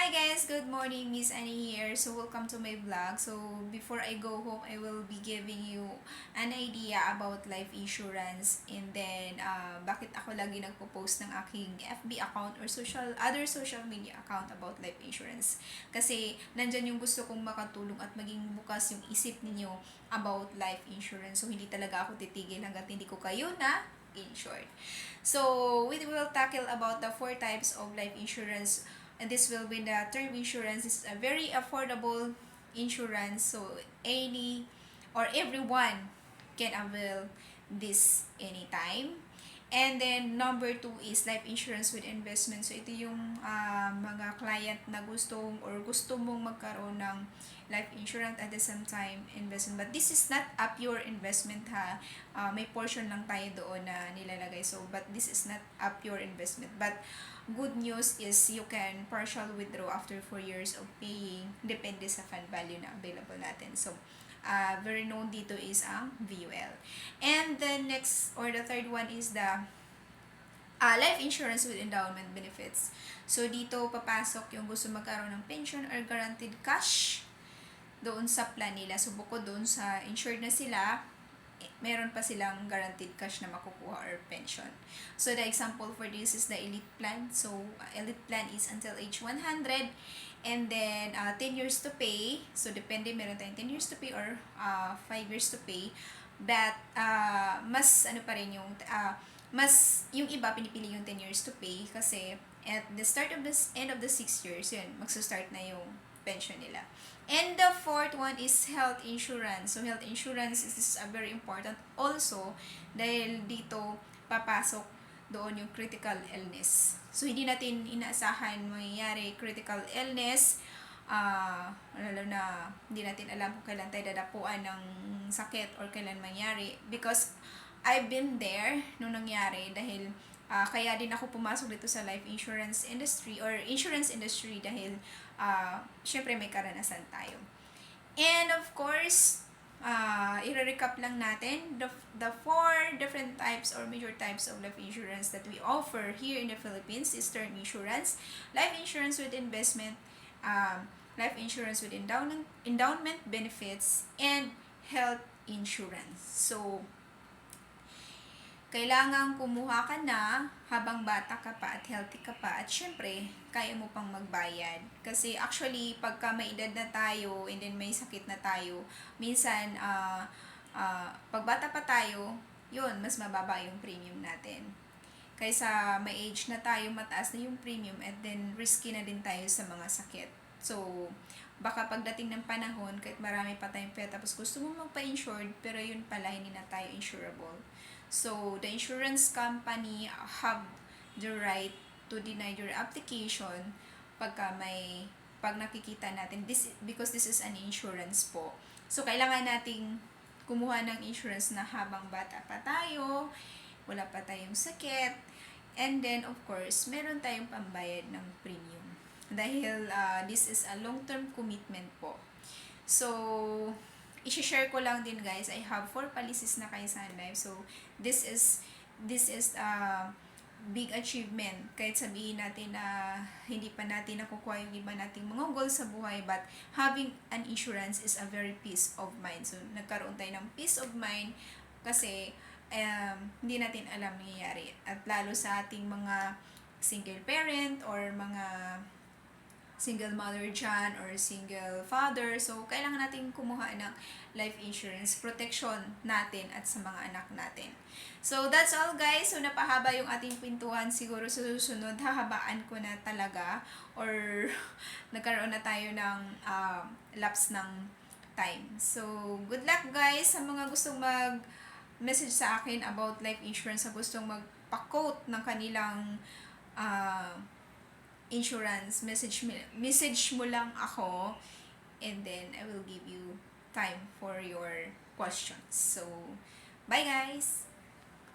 Hi guys, good morning. Miss Annie here. So welcome to my vlog. So before I go home, I will be giving you an idea about life insurance and then bakit ako lagi nagpo-post ng aking FB account or other social media account about life insurance. Kasi nandyan yung gusto kong makatulong at maging bukas yung isip ninyo about life insurance. So hindi talaga ako titigil hanggat hindi ko kayo na insured. So we will tackle about the 4 types of life insurance, and this will be the term insurance. This is a very affordable insurance, so any or everyone can avail this anytime. And then number 2 is life insurance with investment. So ito yung mga client na gusto mong magkaroon ng life insurance at the same time investment. But this is not a pure investment ha. May portion lang tayo doon na nilalagay. So but this is not a pure investment. But good news is you can partial withdraw after 4 years of paying, depende sa fund value na available natin. So very known dito is ang VUL. And the next or the third one is the life insurance with endowment benefits. So dito papasok yung gusto magkaroon ng pension or guaranteed cash doon sa plan nila. So bukod doon sa insured na sila, meron pa silang guaranteed cash na makukuha or pension. So the example for this is the elite plan. So elite plan is until age 100 and then 10 years to pay. So depende, meron tayong 10 years to pay or 5 years to pay. But mas ano pa rin yung mas yung iba pinipili yung 10 years to pay kasi at the start of this end of the 6 years yun magso-start na yung pension nila. And the fourth one is health insurance. So health insurance is very important also dahil dito papasok doon yung critical illness. So hindi natin inaasahan mangyayari critical illness, lalo na hindi natin alam kung kailan tayo dadapuan ng sakit or kailan mangyari, because I've been there nung nangyari dahil kaya din ako pumasok dito sa life insurance industry or insurance industry dahil syempre may karanasan tayo. And of course, i-recap lang natin the 4 different types or major types of life insurance that we offer here in the Philippines is term insurance, life insurance with investment, life insurance with endowment benefits, and health insurance. So kailangan kumuha ka na habang bata ka pa at healthy ka pa at syempre, kaya mo pang magbayad. Kasi actually, pagka may edad na tayo and then may sakit na tayo, minsan, pag bata pa tayo, yun, mas mababa yung premium natin. Kaysa may age na tayo, mataas na yung premium and then risky na din tayo sa mga sakit. So, baka pagdating ng panahon, kahit marami pa tayong pera, tapos gusto mo magpa-insured, pero yun pala, hindi na tayo insurable. So, the insurance company have the right to deny your application pag nakikita natin, because this is an insurance po. So, kailangan nating kumuha ng insurance na habang bata pa tayo, wala pa tayong sakit, and then, of course, meron tayong pambayad ng premium. Dahil this is a long-term commitment po. So, i-share ko lang din guys, I have 4 policies na kay Sun Life. So, this is big achievement. Kahit sabihin natin na hindi pa natin nakukuha yung iba nating mga goals sa buhay, but having an insurance is a very peace of mind. So, nagkaroon tayo ng peace of mind kasi hindi natin alam nangyayari. At lalo sa ating mga single parent or mga single mother dyan or single father. So, kailangan natin kumuha ng life insurance protection natin at sa mga anak natin. So, that's all guys. So, napahaba yung ating pintuan. Siguro sa susunod, hahabaan ko na talaga or nagkaroon na tayo ng lapse ng time. So, good luck guys sa mga gustong mag-message sa akin about life insurance, sa gustong magpa-quote ng kanilang insurance, message mo lang ako and then I will give you time for your questions. So, bye guys!